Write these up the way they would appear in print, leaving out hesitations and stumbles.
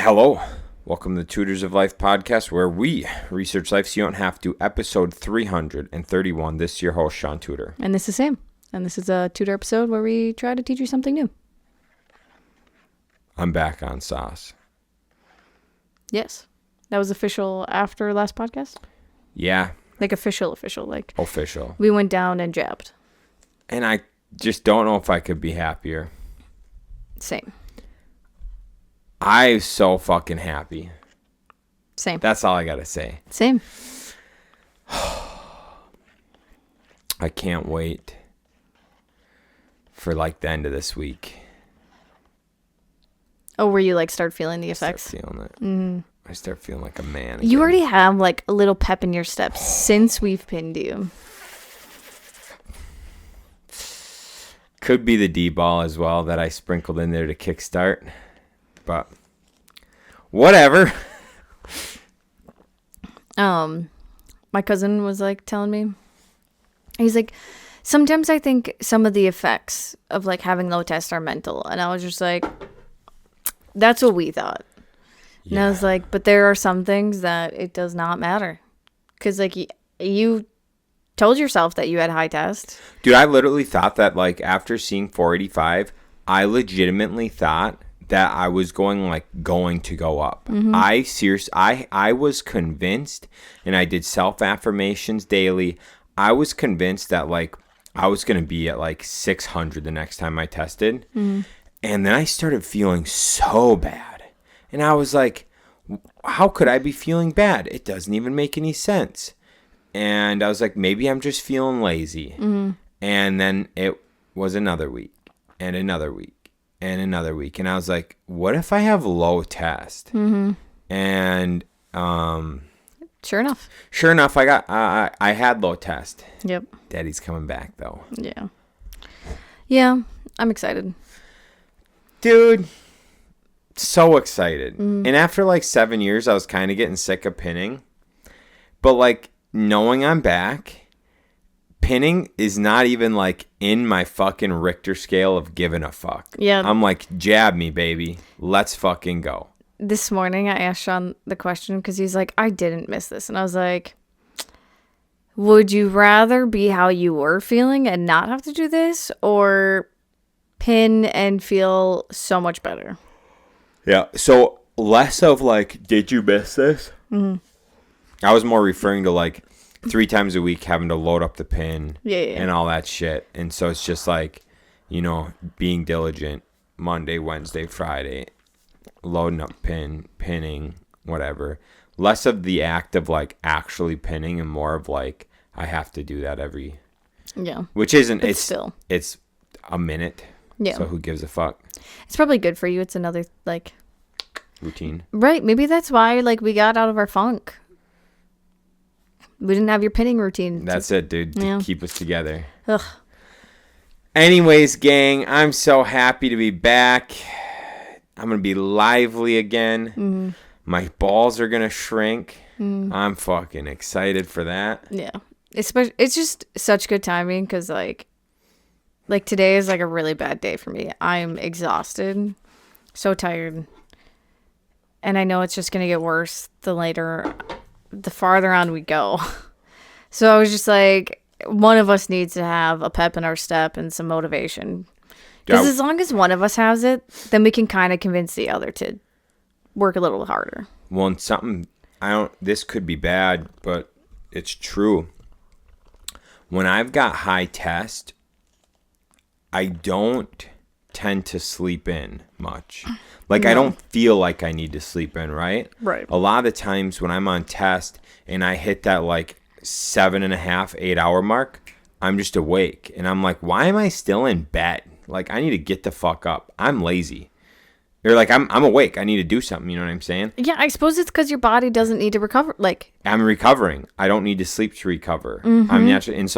Hello. Welcome to the Tutors of Life podcast, where we research life so you don't have to. Episode 331. This is your host, Shaun Tutor. And this is Sam. And this is a Tutor episode where we try to teach you something new. I'm back on sauce. Yes. That was official after last podcast? Yeah. Like official. Like Official. we went down and jabbed. And I just don't know if I could be happier. Same. I'm so fucking happy. Same. That's all I got to say. Same. I can't wait for like the end of this week. Oh, where you like start feeling the effects? Start feeling it. Mm-hmm. I start feeling like a man. You already have like a little pep in your steps since we've pinned you. Could be the D-ball as well that I sprinkled in there to kickstart. But whatever. My cousin was like telling me, he's like, sometimes I think some of the effects of like having low test are mental. And I was just like, that's what we thought. Yeah. And I was like, but there are some things that it does not matter. Because like you told yourself that you had high test. Dude, I literally thought that like after seeing 485, I legitimately thought that I was going to go up. Mm-hmm. I was convinced, and I did self-affirmations daily. I was convinced that like I was going to be at like 600 the next time I tested. Mm-hmm. And then I started feeling so bad. And I was like, how could I be feeling bad? It doesn't even make any sense. And I was like, maybe I'm just feeling lazy. Mm-hmm. And then it was another week and another week. And another week, and I was like, "What if I have low test?" Mm-hmm. And sure enough, I had low test. Yep. Daddy's coming back though. Yeah, I'm excited, dude. So excited. Mm-hmm. And after like 7 years, I was kind of getting sick of pinning, but like knowing I'm back. Pinning is not even like in my fucking Richter scale of giving a fuck. Yeah. I'm like, jab me, baby. Let's fucking go. This morning I asked Shaun the question because he's like, I didn't miss this. And I was like, would you rather be how you were feeling and not have to do this, or pin and feel so much better? Yeah. So less of like, did you miss this? Mm-hmm. I was more referring to like 3 times a week having to load up the pin and all that shit. And so it's just like, you know, being diligent Monday, Wednesday, Friday, loading up pinning, whatever. Less of the act of like actually pinning and more of like, I have to do that every. Yeah. Which isn't, but it's still. It's a minute. Yeah. So who gives a fuck? It's probably good for you. It's another like. Routine. Right. Maybe that's why like we got out of our funk. We didn't have your pinning routine. That's it, dude. To keep us together. Ugh. Anyways, gang, I'm so happy to be back. I'm going to be lively again. Mm-hmm. My balls are going to shrink. Mm. I'm fucking excited for that. Yeah. It's just such good timing because, like today is, like, a really bad day for me. I'm exhausted. So tired. And I know it's just going to get worse the farther on we go. So I was just like, one of us needs to have a pep in our step and some motivation. Because as long as one of us has it, then we can kind of convince the other to work a little harder. Well, and something, this could be bad, but it's true. When I've got high test, I don't tend to sleep in much. Like, no. I don't feel like I need to sleep in, right? Right. A lot of the times when I'm on test and I hit that, like, 7.5, 8 hour mark, I'm just awake. And I'm like, why am I still in bed? Like, I need to get the fuck up. I'm lazy. Or, like, I'm awake. I need to do something. You know what I'm saying? Yeah, I suppose it's because your body doesn't need to recover. Like, I'm recovering. I don't need to sleep to recover. Mm-hmm. I'm naturally... And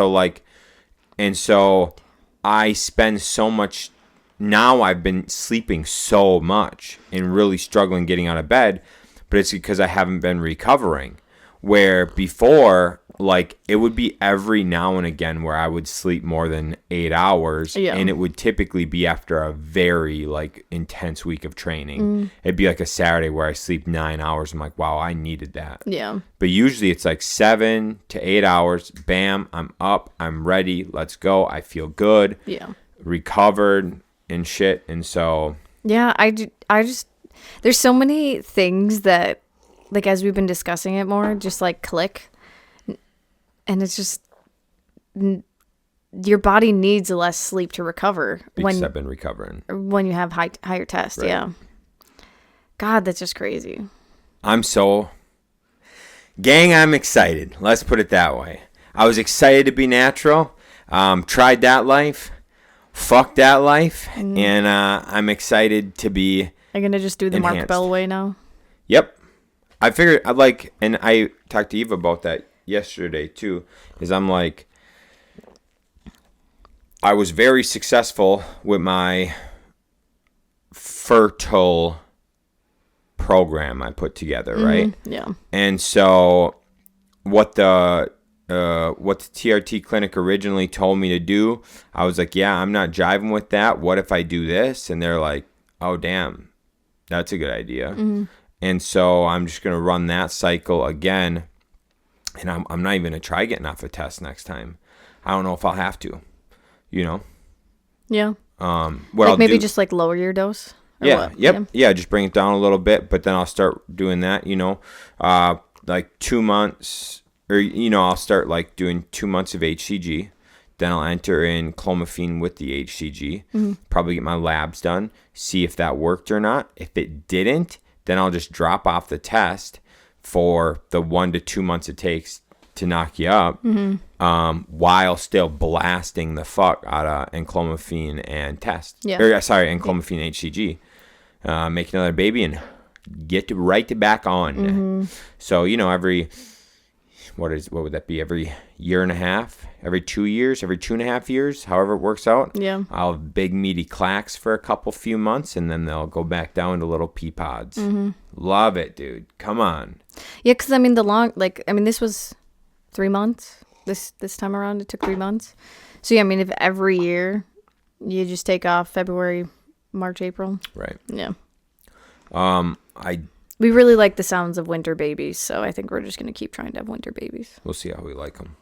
so I spend so much... Now I've been sleeping so much and really struggling getting out of bed, but it's because I haven't been recovering. Where before like it would be every now and again where I would sleep more than 8 hours, and it would typically be after a very like intense week of training. It'd be like a Saturday where I sleep 9 hours. I'm like, wow, I needed that. Yeah. But usually it's like 7 to 8 hours. Bam, I'm up, I'm ready, let's go. I feel good. Yeah. Recovered and shit. And so yeah, I just there's so many things that, like, as we've been discussing it more, just like click. And it's just, your body needs less sleep to recover. Because I've been recovering. When you have higher tests, right. Yeah. God, that's just crazy. I'm excited. Let's put it that way. I was excited to be natural. Tried that life. Fucked that life. And I'm excited to be Are you going to just do the enhanced. Mark Bell way now? Yep. I figured and I talked to Eva about that yesterday too, is I'm like, I was very successful with my fertile program I put together, right? Yeah. And so what the TRT clinic originally told me to do, I was like, yeah, I'm not jiving with that. What if I do this? And they're like, oh damn, that's a good idea. And so I'm just going to run that cycle again. And I'm not even going to try getting off a test next time. I don't know if I'll have to, you know? Yeah. What like I'll maybe do, just like lower your dose? Yeah. What? Yep. Yeah. Just bring it down a little bit, but then I'll start doing that, you know, like 2 months or, you know, I'll start like doing 2 months of HCG. Then I'll enter in clomiphene with the HCG, probably get my labs done, see if that worked or not. If it didn't, then I'll just drop off the test for the 1 to 2 months it takes to knock you up, while still blasting the fuck out of enclomiphene and test. Yeah. Enclomiphene HCG. Make another baby and get right back on. So, you know, what would that be? Every year and a half, every 2 years, every 2.5 years, however it works out. Yeah. I'll have big meaty clacks for a few months, and then they'll go back down to little pea pods. Love it, dude. Come on. Yeah, because I mean this was 3 months. This time around, it took 3 months. So yeah, I mean, if every year you just take off February, March, April. Right. Yeah. We really like the sounds of winter babies, so I think we're just going to keep trying to have winter babies. We'll see how we like them.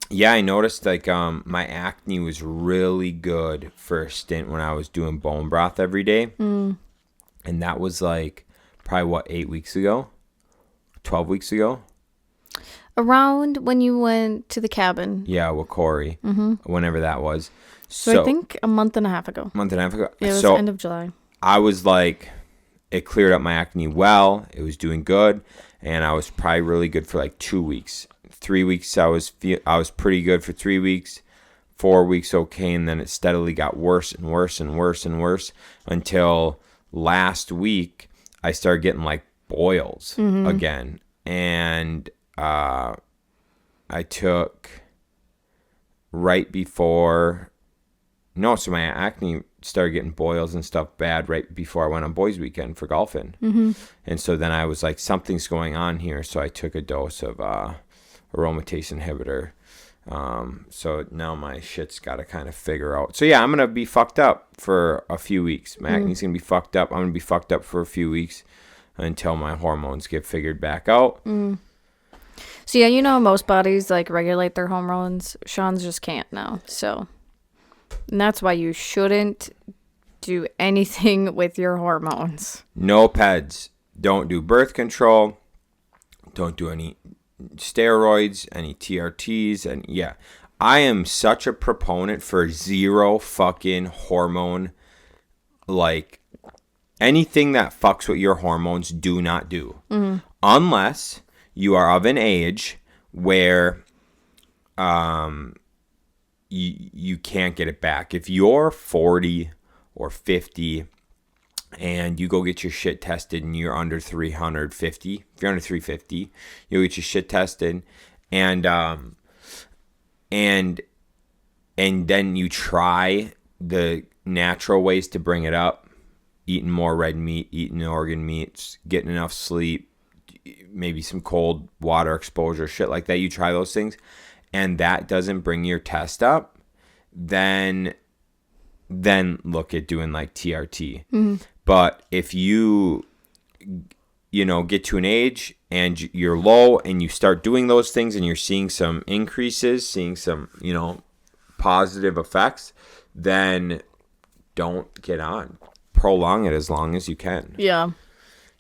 Yeah, I noticed like my acne was really good for a stint when I was doing bone broth every day. And that was like probably 8 weeks ago? 12 weeks ago? Around when you went to the cabin. Yeah, with Corey. Whenever that was. So I think a month and a half ago. Yeah, it was the end of July. I was like, it cleared up my acne well. It was doing good. And I was probably really good for like 2 weeks. 3 weeks, I was pretty good for 3 weeks. 4 weeks, okay. And then it steadily got worse and worse and worse and worse until last week I started getting like boils again. And I took so my acne started getting boils and stuff bad right before I went on boys weekend for golfing. And so then I was like, something's going on here. So I took a dose of aromatase inhibitor. So now my shit's got to kind of figure out. So yeah, I'm going to be fucked up for a few weeks. My acne's going to be fucked up. I'm going to be fucked up for a few weeks until my hormones get figured back out. So yeah, you know, most bodies like regulate their hormones. Shaun's just can't now. So, and that's why you shouldn't do anything with your hormones. No peds. Don't do birth control. Don't do any steroids, any TRTs. And yeah, I am such a proponent for zero fucking hormone. Like anything that fucks with your hormones, do not do. Unless you are of an age where you can't get it back. If you're 40 or 50 and you go get your shit tested and you're under 350, if you're under 350, you'll get your shit tested and then you try the natural ways to bring it up, eating more red meat, eating organ meats, getting enough sleep, maybe some cold water exposure, shit like that. You try those things, and that doesn't bring your test up, then look at doing like TRT. But if you get to an age and you're low and you start doing those things and you're seeing some increases, seeing some, positive effects, then don't get on. Prolong it as long as you can. Yeah.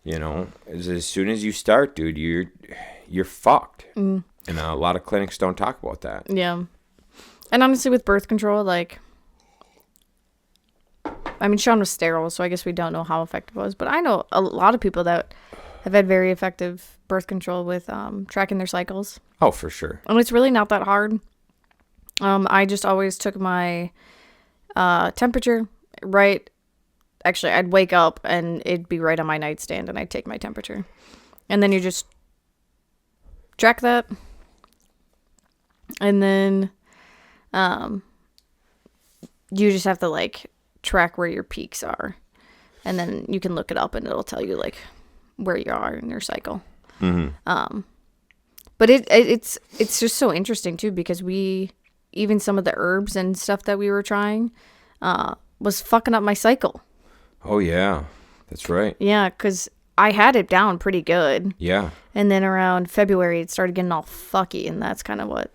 As soon as you start, dude, you're fucked. And a lot of clinics don't talk about that. Yeah. And honestly, with birth control, like, I mean, Shaun was sterile, so I guess we don't know how effective it was. But I know a lot of people that have had very effective birth control with tracking their cycles. Oh, for sure. And it's really not that hard. I just always took my temperature right. Actually, I'd wake up and it'd be right on my nightstand, and I'd take my temperature. And then you just track that. And then you just have to, like, track where your peaks are. And then you can look it up, and it'll tell you, like, where you are in your cycle. But it's just so interesting, too, because even some of the herbs and stuff that we were trying was fucking up my cycle. Oh, yeah. That's right. Yeah, because I had it down pretty good. Yeah. And then around February, it started getting all fucky, and that's kind of what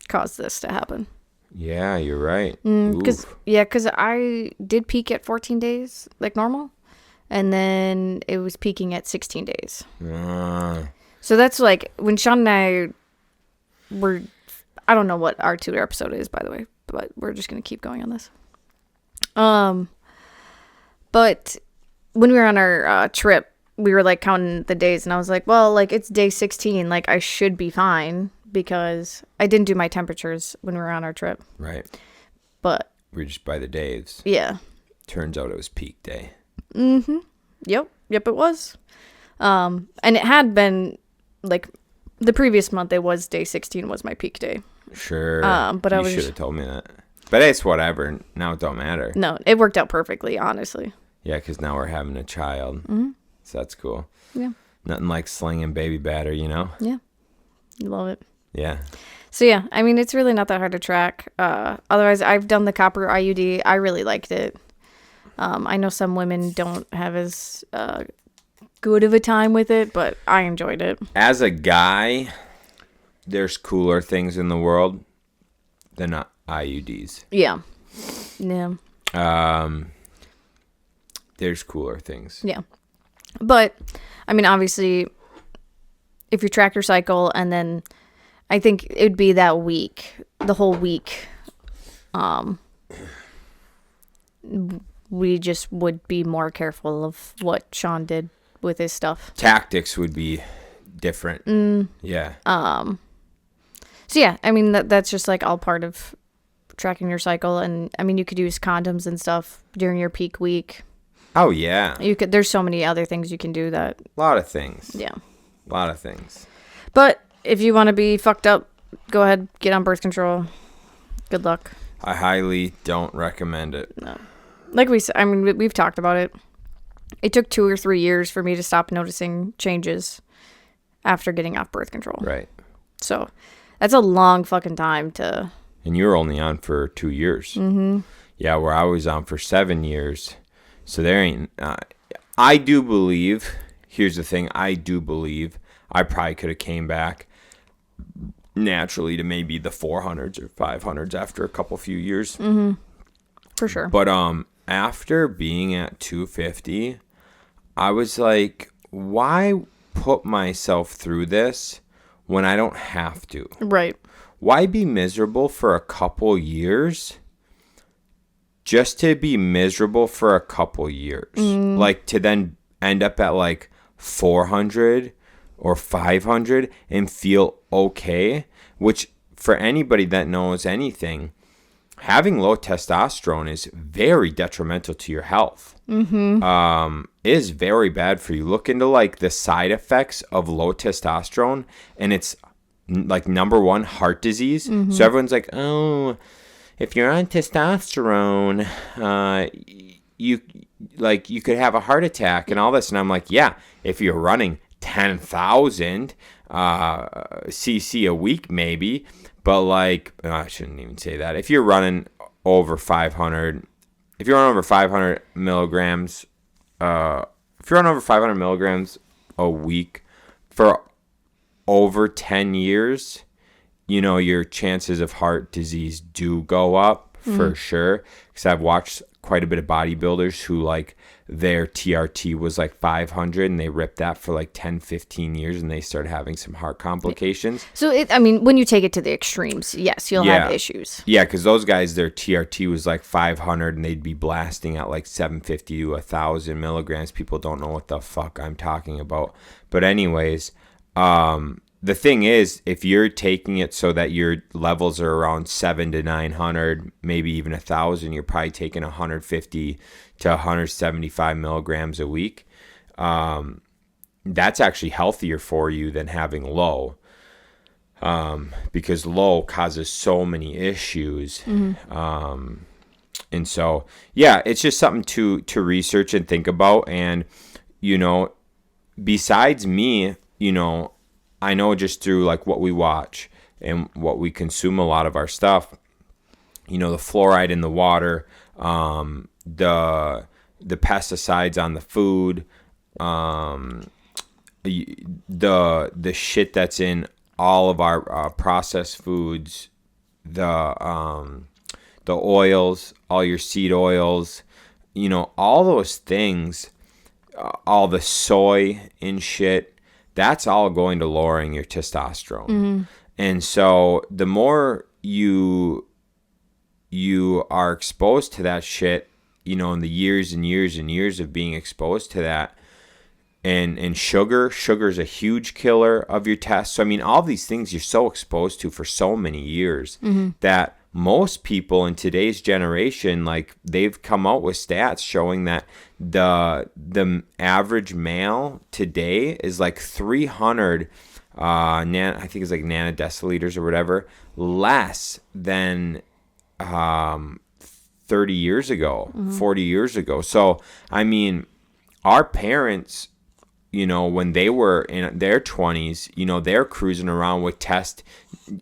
caused this to happen. Yeah, you're right. Because I did peak at 14 days, like normal. And then it was peaking at 16 days. So that's like, when Shaun and I were, I don't know what our Tutor episode is, by the way, but we're just going to keep going on this. But when we were on our trip, we were like counting the days, and I was like, well, like, it's day 16. Like, I should be fine because I didn't do my temperatures when we were on our trip. Right. But we're just by the days. Yeah. Turns out it was peak day. Yep, it was. And it had been, like, the previous month, it was day 16 was my peak day. Sure. But you should have told me that. But it's whatever. Now it don't matter. No, it worked out perfectly, honestly. Yeah, because now we're having a child. So that's cool. Yeah. Nothing like slinging baby batter, Yeah. Love it. Yeah. So, yeah, I mean, it's really not that hard to track. Otherwise, I've done the copper IUD. I really liked it. I know some women don't have as good of a time with it, but I enjoyed it. As a guy, there's cooler things in the world than IUDs. Yeah. There's cooler things. Yeah. But, I mean, obviously, if you track your cycle, and then I think it would be that week, the whole week, we just would be more careful of what Shaun did with his stuff. Tactics would be different. Yeah. So, yeah, I mean, that's just, like, all part of tracking your cycle. And, I mean, you could use condoms and stuff during your peak week. Oh, yeah. There's so many other things you can do that. A lot of things. Yeah. A lot of things. But if you want to be fucked up, go ahead, get on birth control. Good luck. I highly don't recommend it. No. Like we said, I mean, we've talked about it. It took 2 or 3 years for me to stop noticing changes after getting off birth control. Right. So that's a long fucking time to... And you were only on for 2 years. Yeah, where I was on for 7 years. So there ain't... I do believe... Here's the thing. I do believe I probably could have came back naturally to maybe the 400s or 500s after a few years. For sure. But after being at 250, I was like, why put myself through this when I don't have to? Right. Why be miserable for a couple years just to be miserable for a couple years? Like, to then end up at like 400 or 500 and feel okay, which for anybody that knows anything, having low testosterone is very detrimental to your health. Is very bad for you. Look into like the side effects of low testosterone, and it's like number one, heart disease. So everyone's like, oh, if you're on testosterone, you could have a heart attack and all this. And I'm like, yeah, if you're running 10,000 cc a week maybe, but like I shouldn't even say that. If you're running over 500, if you're on over 500 milligrams, if you're on over 500 milligrams a week for over 10 years, you know, your chances of heart disease do go up for sure. Because I've watched quite a bit of bodybuilders who like their TRT was like 500 and they ripped that for like 10, 15 years and they started having some heart complications. So, I mean, when you take it to the extremes, yes, you'll have issues. Yeah, because those guys, their TRT was like 500 and they'd be blasting at like 750 to 1,000 milligrams. People don't know what the fuck I'm talking about. But anyways, the thing is, if you're taking it so that your levels are around 700 to 900, maybe even 1,000, you're probably taking 150 to 175 milligrams a week. That's actually healthier for you than having low, because low causes so many issues. And so, yeah, it's just something to research and think about. And, you know, besides me, you know, I know just through like what we watch and what we consume a lot of our stuff, you know, the fluoride in the water, the pesticides on the food, the shit that's in all of our processed foods, the oils, all your seed oils, you know, all those things, all the soy and shit. That's all going to lowering your testosterone. And so the more you are exposed to that shit, you know, in the years and years and years of being exposed to that, and sugar's a huge killer of your test. So, I mean, all these things you're so exposed to for so many years that most people in today's generation, like, they've come out with stats showing that the average male today is like 300 I think it's like nanodeciliters or whatever, less than 30 years ago, 40 years ago. So, I mean, our parents, you know, when they were in their 20s, you know, they're cruising around with test,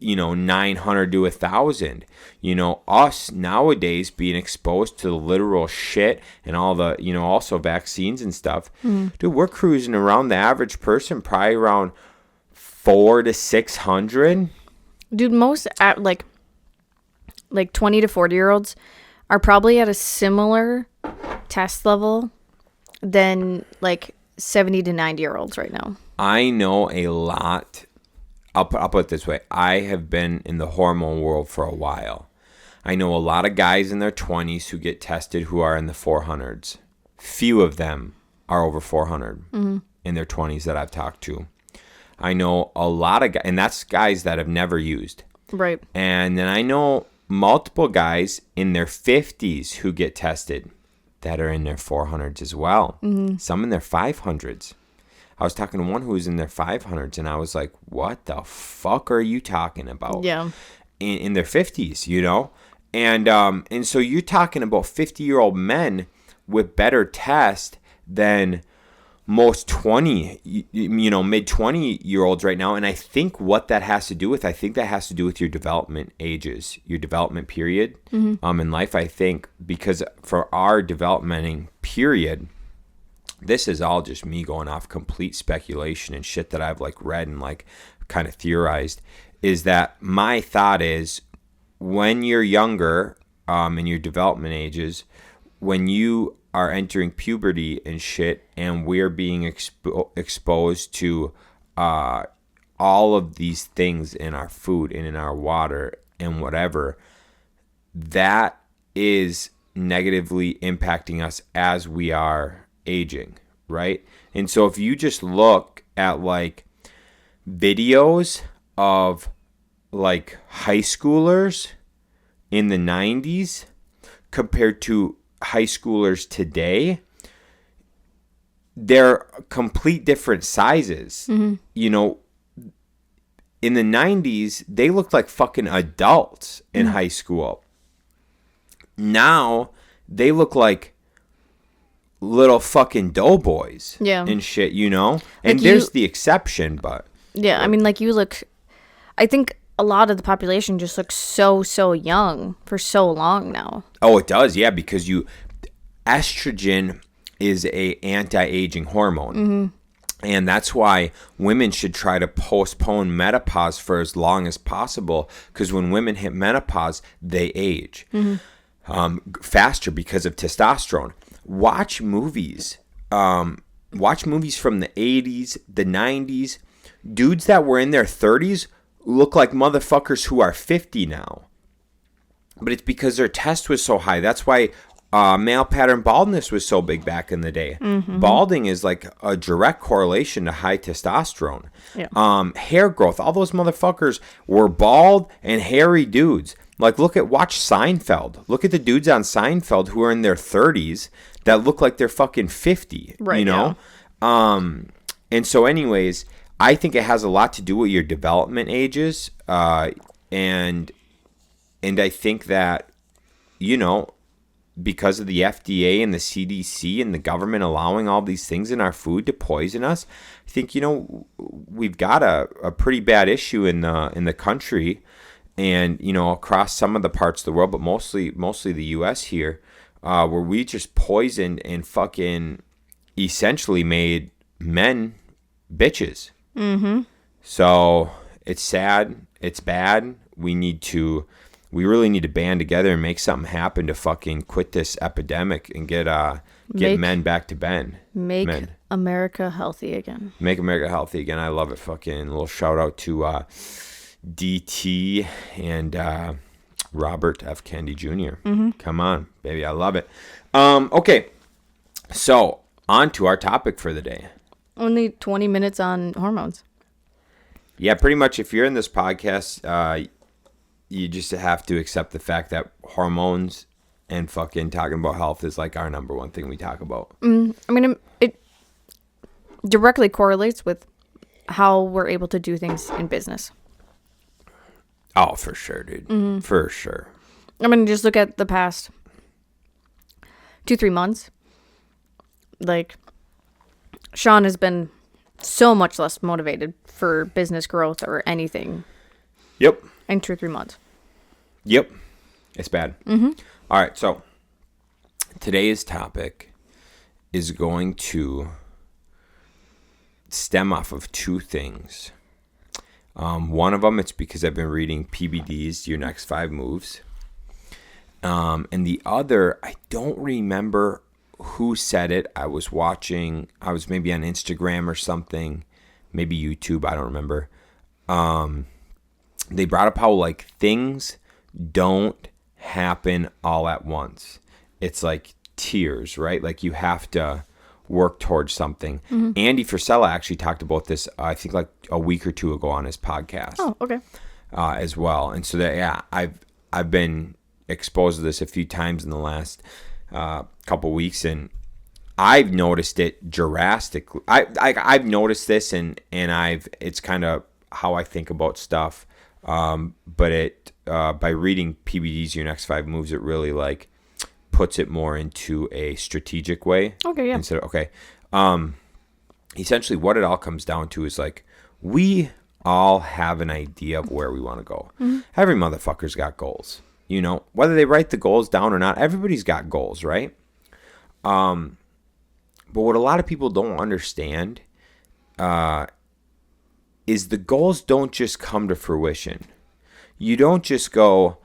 you know, 900 to 1,000. You know, us nowadays being exposed to the literal shit and all the, you know, also vaccines and stuff. Dude, we're cruising around, the average person probably around 400 to 600. Dude, most like 20 to 40-year-olds are probably at a similar test level than like 70 to 90-year-olds right now. I know a lot. I'll put it this way. I have been in the hormone world for a while. I know a lot of guys in their 20s who get tested who are in the 400s. Few of them are over 400 in their 20s that I've talked to. I know a lot of guys, and that's guys that have never used. Right. And then I know multiple guys in their 50s who get tested that are in their 400s as well. Some in their 500s. I was talking to one who was in their 500s, and I was like, what the fuck are you talking about? Yeah. In their 50s, you know? And so you're talking about 50-year-old men with better test than most 20, you know, mid-20-year-olds right now. And I think what that has to do with, your development ages, your development period in life. I think because for our developmenting period, this is all just me going off complete speculation and shit that I've like read and like kind of theorized, is that my thought is when you're younger in your development ages, when you are entering puberty and shit, and we're being exposed to all of these things in our food and in our water and whatever, that is negatively impacting us as we are aging, right? And so if you just look at like videos of like high schoolers in the 90s compared to high schoolers today, they're complete different sizes. You know, in the 90s, they looked like fucking adults in high school. Now, they look like little fucking doughboys Yeah. and shit, you know? And Like there's the exception, but... Yeah, I mean, like, you look... I think a lot of the population just looks so young for so long now. Oh, it does, yeah, because estrogen is a anti-aging hormone. Mm-hmm. And that's why women should try to postpone menopause for as long as possible, because when women hit menopause, they age faster because of testosterone. Watch movies. Watch movies from the 80s, the 90s. Dudes that were in their 30s look like motherfuckers who are 50 now. But it's because their test was so high. That's why male pattern baldness was so big back in the day. Mm-hmm. Balding is like a direct correlation to high testosterone. Yeah. Hair growth. All those motherfuckers were bald and hairy dudes. Like, watch Seinfeld. Look at the dudes on Seinfeld who are in their 30s that look like they're fucking 50. Right. You know? Yeah. And so anyways, I think it has a lot to do with your development ages. And I think that, you know, because of the FDA and the CDC and the government allowing all these things in our food to poison us, I think, you know, we've got a pretty bad issue in the country, and, you know, across some of the parts of the world, but mostly the U.S. here, where we just poisoned and fucking essentially made men bitches. Mm-hmm. So it's sad. It's bad. We really need to band together and make something happen to fucking quit this epidemic and get men back to men. Make America healthy again. Make America healthy again. I love it. Fucking a little shout out to DT and Robert F. Kennedy Jr. Mm-hmm. Come on, baby. I love it. Okay, so on to our topic for the day. Only 20 minutes on hormones. Yeah, pretty much. If you're in this podcast, you just have to accept the fact that hormones and fucking talking about health is like our number one thing we talk about. I mean, it directly correlates with how we're able to do things in business. Oh, for sure, dude. Mm-hmm. For sure. I mean, just look at the past 2-3 months. Like, Shaun has been so much less motivated for business growth or anything. Yep. In 2-3 months. Yep. It's bad. Mm-hmm. All right. So today's topic is going to stem off of two things. One of them, it's because I've been reading PBD's Your Next 5 Moves. And the other, I don't remember who said it. I was maybe on Instagram or something, maybe YouTube. I don't remember. They brought up how, like, things don't happen all at once. It's like tiers, right? Like, you have to work towards something. Mm-hmm. Andy Frisella actually talked about this, I think, like a week or two ago on his podcast. Oh, okay. As well. And so that, yeah, I've been exposed to this a few times in the last couple weeks, and I've noticed it drastically. I've noticed this, and it's kind of how I think about stuff. But it by reading PBD's Your Next 5 Moves, it really like puts it more into a strategic way. Okay, yeah. Essentially what it all comes down to is like we all have an idea of where we want to go. Mm-hmm. Every motherfucker's got goals. You know, whether they write the goals down or not, everybody's got goals, right? But what a lot of people don't understand is the goals don't just come to fruition. You don't just go,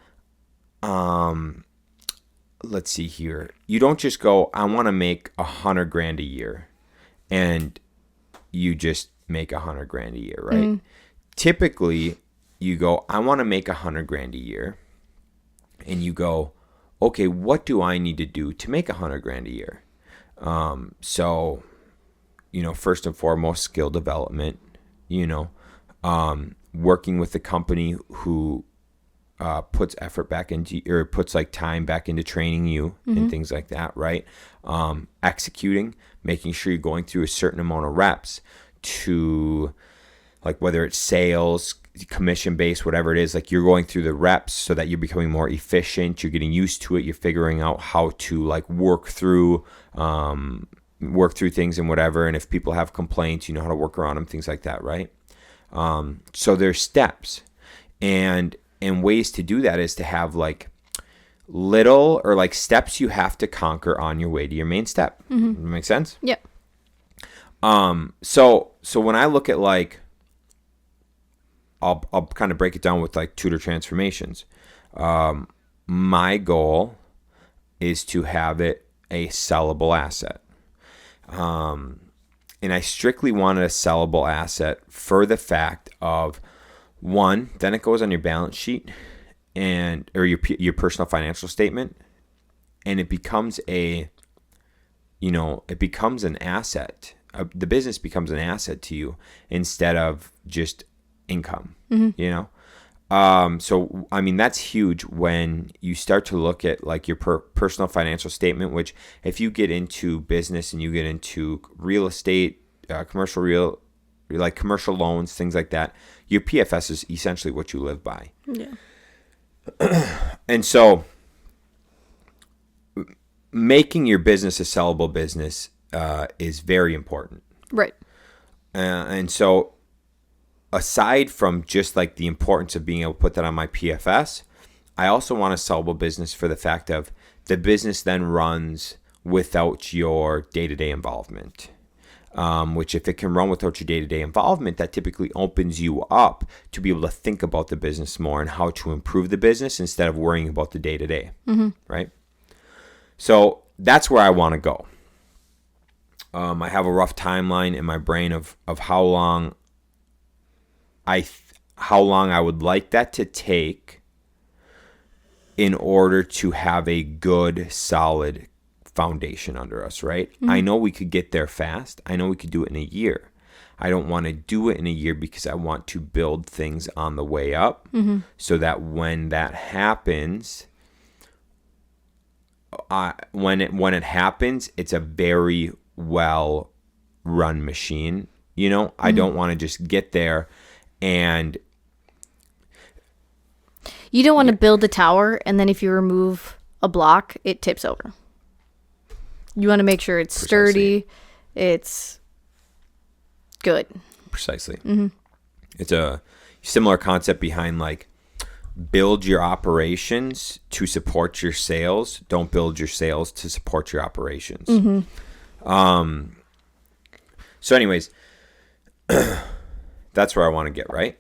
let's see here. You don't just go, I want to make $100,000 a year, and you just make $100,000 a year, right? Mm-hmm. Typically, you go, I want to make $100,000 a year, and you go, okay, what do I need to do to make $100,000 a year? So, you know, first and foremost, skill development. You know, working with the company who puts effort back into, or puts like time back into training you, mm-hmm. and things like that, right? Executing, making sure you're going through a certain amount of reps to like whether it's sales, commission based, whatever it is, like you're going through the reps so that you're becoming more efficient. You're getting used to it. You're figuring out how to like work through things and whatever. And if people have complaints, you know how to work around them, things like that, right? So there's steps, and ways to do that is to have like little or like steps you have to conquer on your way to your main step. Does that make sense? Yep. So when I look at like, I'll kind of break it down with like tutor transformations. My goal is to have it a sellable asset. And I strictly wanted a sellable asset for the fact of, one, then it goes on your balance sheet or your personal financial statement, and it becomes an asset. The business becomes an asset to you instead of just income, So, I mean, that's huge when you start to look at like your personal financial statement, which if you get into business and you get into real estate, commercial loans, things like that, your PFS is essentially what you live by. Yeah. And so making your business a sellable business is very important. Right. And so aside from just like the importance of being able to put that on my PFS, I also want a sellable business for the fact of the business then runs without your day-to-day involvement. Which if it can run without your day-to-day involvement, that typically opens you up to be able to think about the business more and how to improve the business instead of worrying about the day-to-day, right? So that's where I want to go. I have a rough timeline in my brain of how long I would like that to take in order to have a good, solid foundation under us, right? I know we could get there fast. I know we could do it in a year. I don't want to do it in a year because I want to build things on the way up so that when that happens, when it happens, it's a very well run machine. I don't want to just get there and you don't want to build a tower and then if you remove a block, it tips over. You want to make sure it's sturdy, it's good. Precisely. It's a similar concept behind like build your operations to support your sales. Don't build your sales to support your operations. So anyways, that's where I want to get, right?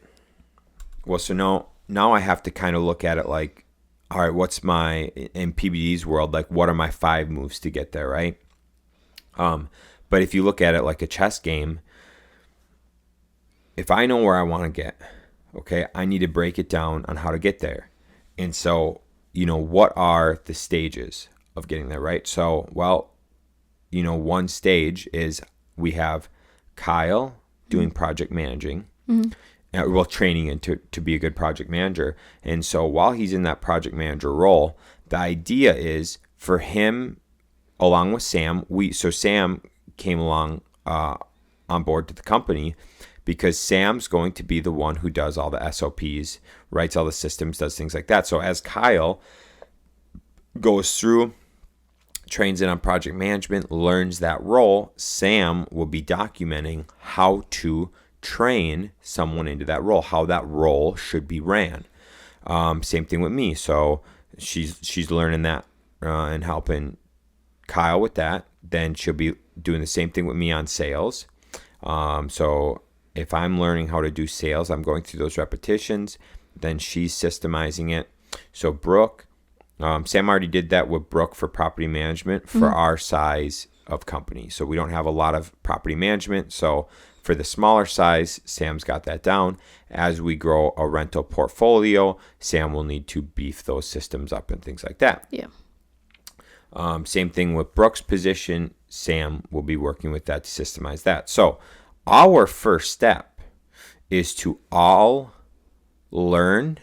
Well, so now I have to kind of look at it like, all right, what's in PBD's world, like what are my 5 moves to get there, right? But if you look at it like a chess game, if I know where I want to get, okay, I need to break it down on how to get there. And so, what are the stages of getting there, right? So, well, one stage is we have Kyle doing project managing. Training him to be a good project manager. And so while he's in that project manager role, the idea is for him, along with Sam, Sam came along on board to the company because Sam's going to be the one who does all the SOPs, writes all the systems, does things like that. So as Kyle goes through, trains in on project management, learns that role, Sam will be documenting how to train someone into that role, how that role should be ran. Same thing with me. So she's learning that and helping Kyle with that. Then she'll be doing the same thing with me on sales. So if I'm learning how to do sales, I'm going through those repetitions. Then she's systemizing it. So Brooke, Sam already did that with Brooke for property management for our size of company. So we don't have a lot of property management. So for the smaller size, Sam's got that down. As we grow a rental portfolio, Sam will need to beef those systems up and things like that. Yeah. Same thing with Brooke's position. Sam will be working with that to systemize that. So our first step is to all learn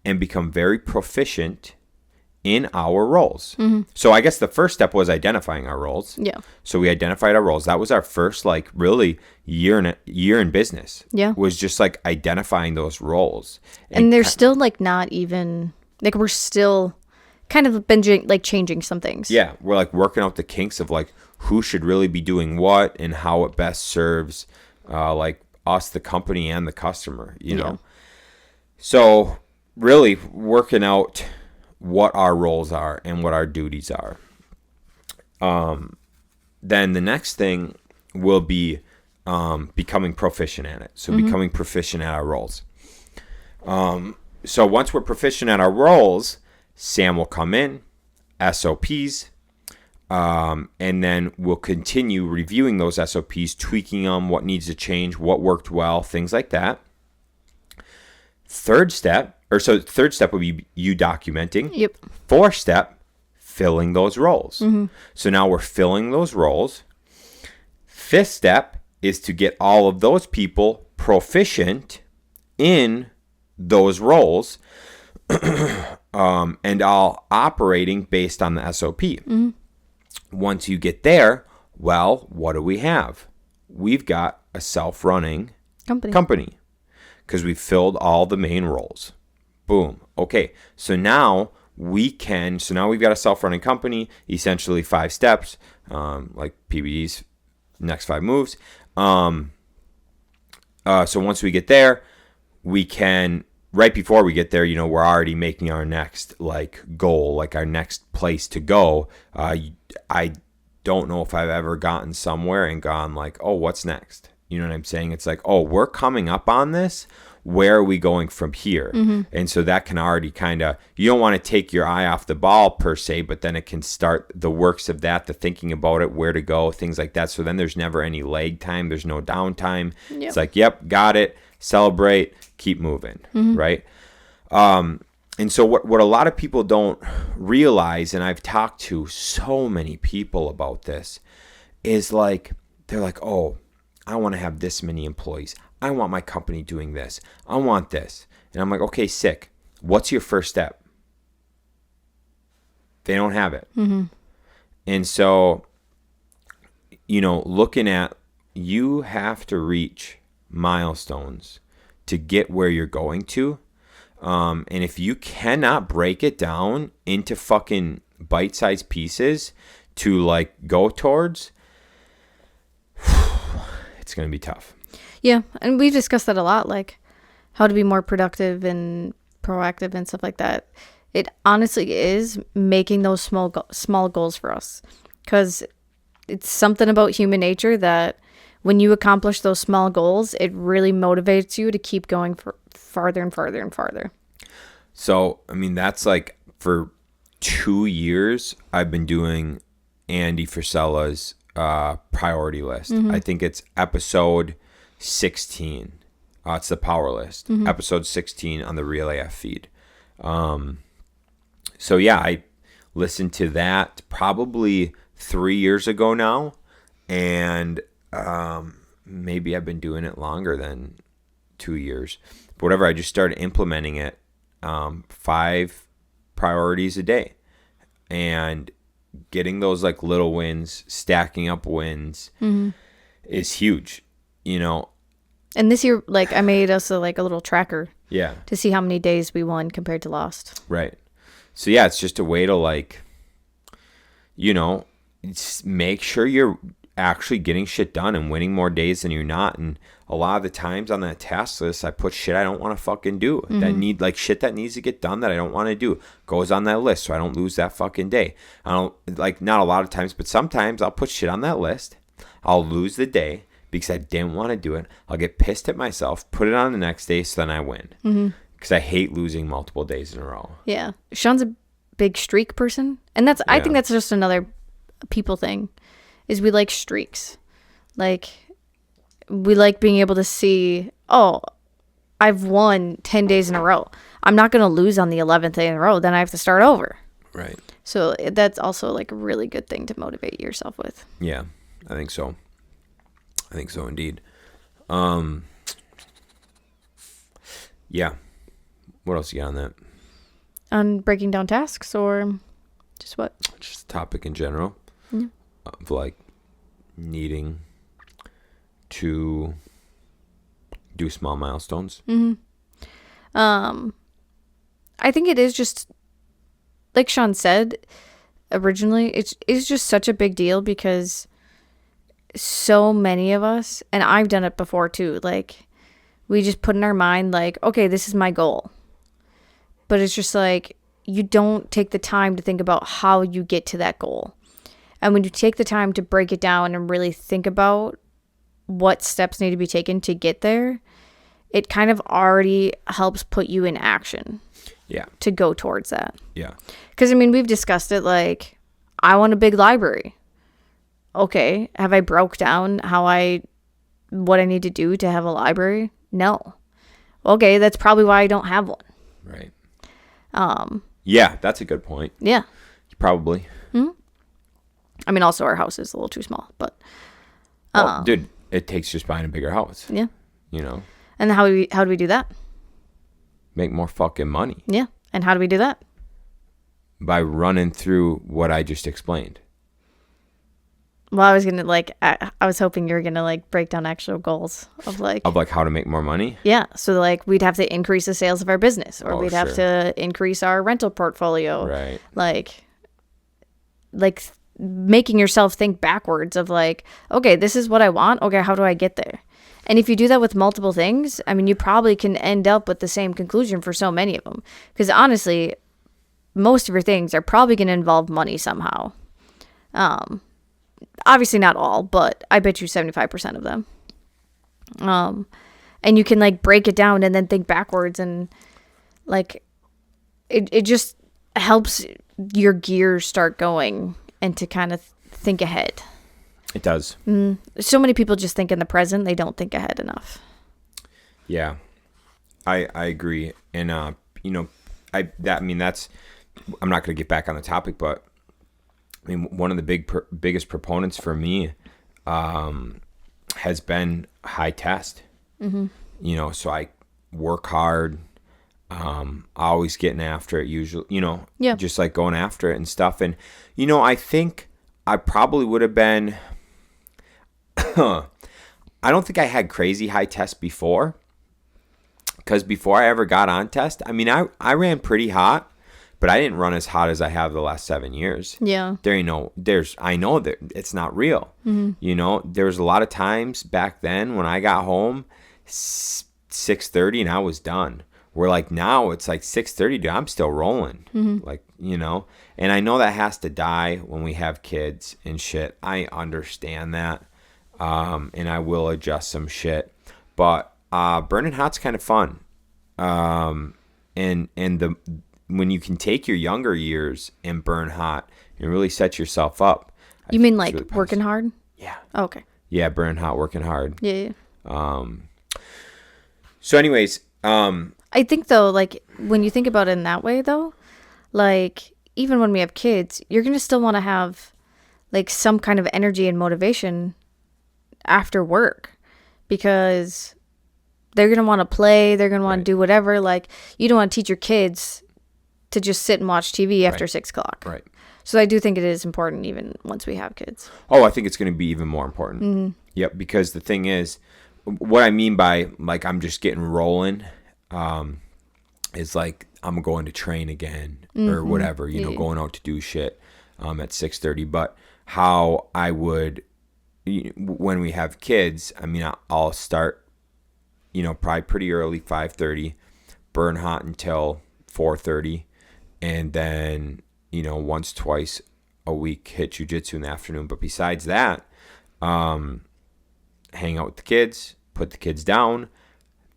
and become very proficient in our roles. So I guess the first step was identifying our roles. Yeah. So we identified our roles. That was our first like really year in business. Yeah. Was just like identifying those roles. And they're still like not even like we're still kind of been like changing some things. Yeah, we're like working out the kinks of like who should really be doing what and how it best serves like us, the company, and the customer, you know. So really working out what our roles are and what our duties are. Then the next thing will be becoming proficient at it. So becoming proficient at our roles. So once we're proficient at our roles, Sam will come in, SOPs, and then we'll continue reviewing those SOPs, tweaking them, what needs to change, what worked well, things like that. Third step would be you documenting. Yep. Fourth step, filling those roles. So now we're filling those roles. Fifth step is to get all of those people proficient in those roles and all operating based on the SOP. Once you get there, well, what do we have? We've got a self-running company because we filled all the main roles. Boom. Okay. So now we've got a self-running company, essentially 5 steps, like PBD's next 5 moves. So once we get there, we can, right before we get there, you know, we're already making our next like goal, like our next place to go. I don't know if I've ever gotten somewhere and gone like, oh, what's next? You know what I'm saying? It's like, oh, we're coming up on this. Where are we going from here? And so that can already kind of, you don't want to take your eye off the ball per se, but then it can start the works of that, the thinking about it, where to go, things like that. So then there's never any lag time. There's no downtime. Yep. It's like, yep, got it. Celebrate, keep moving, right? And so what a lot of people don't realize, and I've talked to so many people about this, is like, they're like, oh, I want to have this many employees. I want my company doing this. I want this. And I'm like, okay, sick. What's your first step? They don't have it. And so, you know, looking at, you have to reach milestones to get where you're going to. And if you cannot break it down into fucking bite-sized pieces to like go towards, it's going to be tough. Yeah, and we've discussed that a lot, like how to be more productive and proactive and stuff like that. It honestly is making those small goals for us, because it's something about human nature that when you accomplish those small goals, it really motivates you to keep going for farther and farther and farther. So, I mean, that's like for 2 years, I've been doing Andy Frisella's priority list. I think it's episode 16. It's the power list. Episode 16 on the Real AF feed. So yeah, I listened to that probably 3 years ago now, and maybe I've been doing it longer than 2 years. But whatever, I just started implementing it. 5 priorities a day, and getting those like little wins, stacking up wins is huge, you know. And this year, like, I made us a little tracker, yeah, to see how many days we won compared to lost. Right. So yeah, it's just a way to like, you know, make sure you're actually getting shit done and winning more days than you're not. And a lot of the times on that task list, I put shit I don't want to fucking do. That need, like, shit that needs to get done that I don't want to do goes on that list, so I don't lose that fucking day. I don't, like, not a lot of times, but sometimes I'll put shit on that list. I'll lose the day because I didn't want to do it. I'll get pissed at myself, put it on the next day, so then I win. Because I hate losing multiple days in a row. Yeah. Sean's a big streak person. And that's, I think that's just another people thing, is we like streaks. Like, we like being able to see, oh, I've won 10 days in a row. I'm not going to lose on the 11th day in a row. Then I have to start over. Right. So that's also like a really good thing to motivate yourself with. Yeah, I think so. I think so indeed. Yeah. What else you got on that? On breaking down tasks, or? Just what? Just a topic in general of like needing to do small milestones. I think it is just like Shaun said originally, it's just such a big deal because so many of us, and I've done it before too, like we just put in our mind like, okay, this is my goal. But it's just like you don't take the time to think about how you get to that goal. And when you take the time to break it down and really think about what steps need to be taken to get there, it kind of already helps put you in action. Yeah. To go towards that. Yeah. Because, I mean, we've discussed it like, I want a big library. Okay. Have I broke down what I need to do to have a library? No. Okay. That's probably why I don't have one. Right. Yeah, that's a good point. Yeah. Probably. I mean, also our house is a little too small, but. Well, dude, it takes just buying a bigger house. Yeah. You know? And how do we do that? Make more fucking money. Yeah. And how do we do that? By running through what I just explained. Well, I was going to I was hoping you were going to break down actual goals of how to make more money. Yeah. So we'd have to increase the sales of our business, or we'd have to increase our rental portfolio. Right. Like making yourself think backwards of okay, this is what I want. Okay. How do I get there? And if you do that with multiple things, I mean, you probably can end up with the same conclusion for so many of them. Because honestly, most of your things are probably going to involve money somehow. Obviously not all, but I bet you 75% of them. And you can break it down and then think backwards, and it just helps your gears start going and to kind of think ahead. It does. So many people just think in the present. They don't think ahead enough. Yeah, I agree. And, that's, I'm not going to get back on the topic, but I mean, one of the biggest proponents for me has been high test. So I work hard, always getting after it usually, just going after it and stuff. And, I think I probably would have been, I don't think I had crazy high test before, because before I ever got on test, I mean, I ran pretty hot, but I didn't run as hot as I have the last 7 years. Yeah. I know that it's not real. There was a lot of times back then when I got home 6:30 and I was done. Where now it's 6:30, dude, I'm still rolling. And I know that has to die when we have kids and shit. I understand that. And I will adjust some shit. But burning hot's kind of fun. When you can take your younger years and burn hot and really set yourself up. You mean really working hard? Yeah. Oh, okay. Yeah, burning hot, working hard. Yeah. So anyways, I think though, when you think about it in that way though, even when we have kids, you're going to still want to have some kind of energy and motivation after work, because they're going to want to play. They're going to want to do whatever. You don't want to teach your kids to just sit and watch TV after 6 o'clock. Right. So I do think it is important even once we have kids. Oh, I think it's going to be even more important. Yep. Because the thing is, what I mean by I'm just getting rolling, is I'm going to train again or whatever, going out to do shit, at 6:30. But how I would, when we have kids, I mean, I'll start, probably pretty early, 5:30, burn hot until 4:30. And then, once, twice a week hit jujitsu in the afternoon. But besides that, hang out with the kids, put the kids down.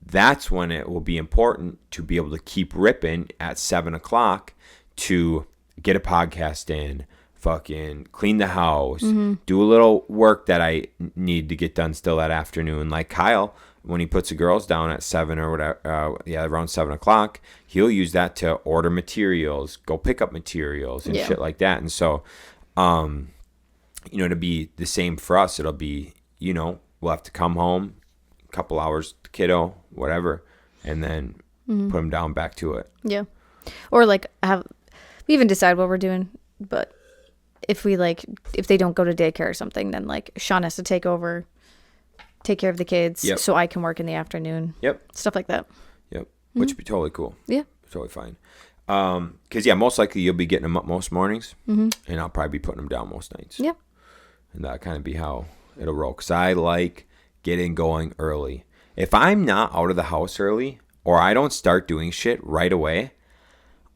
That's when it will be important to be able to keep ripping at 7 o'clock to get a podcast in, fucking clean the house, do a little work that I need to get done still that afternoon. Like Kyle, when he puts the girls down at 7 or whatever, around 7 o'clock, he'll use that to order materials, go pick up materials and shit like that. And so, to be the same for us, it'll be, we'll have to come home, a couple hours, the kiddo, whatever, and then put him down back to it. Yeah. Or we even decide what we're doing But if they don't go to daycare or something, then like Shaun has to take care of the kids, Yep. so I can work in the afternoon. Yep. Stuff like that. Yep. Which would be totally cool. Yeah. Totally fine. Because, most likely you'll be getting them up most mornings, and I'll probably be putting them down most nights. Yeah. And that'll kind of be how it'll roll. Because I like getting going early. If I'm not out of the house early, or I don't start doing shit right away,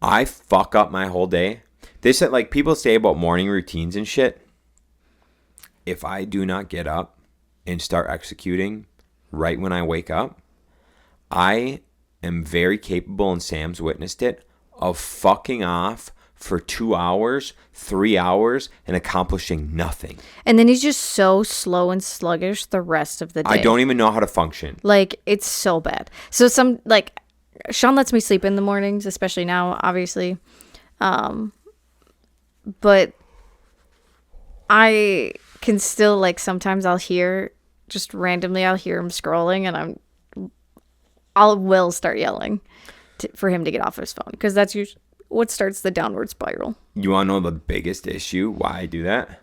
I fuck up my whole day. This, like, people say about morning routines and shit. If I do not get up and start executing right when I wake up, I am very capable, and Sam's witnessed it, of fucking off for 2 hours, 3 hours, and accomplishing nothing. And then he's just so slow and sluggish the rest of the day. I don't even know how to function. Like, it's so bad. So Shaun lets me sleep in the mornings, especially now, obviously. But I can still, like, sometimes I'll hear him scrolling, and I will start yelling for him to get off his phone, because that's usually what starts the downward spiral. You want to know the biggest issue why I do that?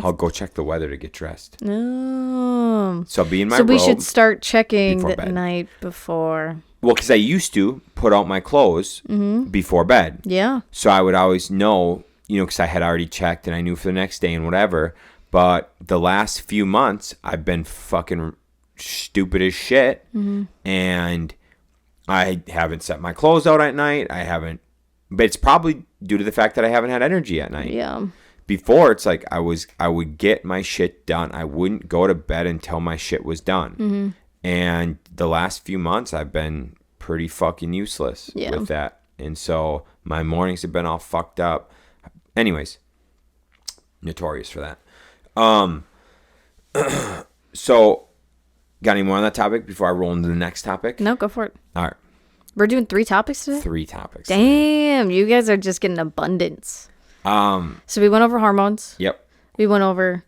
I'll go check the weather to get dressed. No. So I'll be in my So robe we should start checking before the bed. night before. Well, because I used to put out my clothes before bed. Yeah. So I would always know, because I had already checked and I knew for the next day and whatever. But the last few months, I've been fucking stupid as shit. And I haven't set my clothes out at night. But it's probably due to the fact that I haven't had energy at night. Yeah. Before, it's like I would get my shit done. I wouldn't go to bed until my shit was done. And the last few months, I've been pretty fucking useless with that. And so my mornings have been all fucked up. Anyways, notorious for that. So, got any more on that topic before I roll into the next topic? No, go for it. All right. We're doing 3 topics today? 3 topics. Damn, you guys are just getting abundance. So we went over hormones. Yep. We went over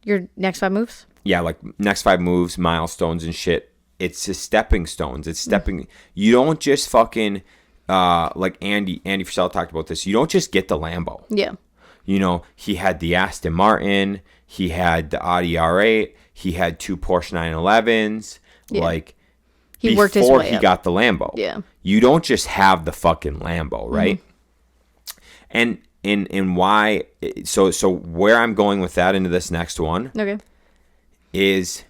your next 5 moves. Yeah, like next 5 moves, milestones and shit. It's just stepping stones. It's stepping. You don't just fucking, like Andy Frisell talked about this. You don't just get the Lambo. Yeah. He had the Aston Martin. He had the Audi R8. He had 2 Porsche 911s. Yeah. Like, He worked his way before he up. got the Lambo. Yeah. You don't just have the fucking Lambo, right? And why? So where I'm going with that into this next one Okay. is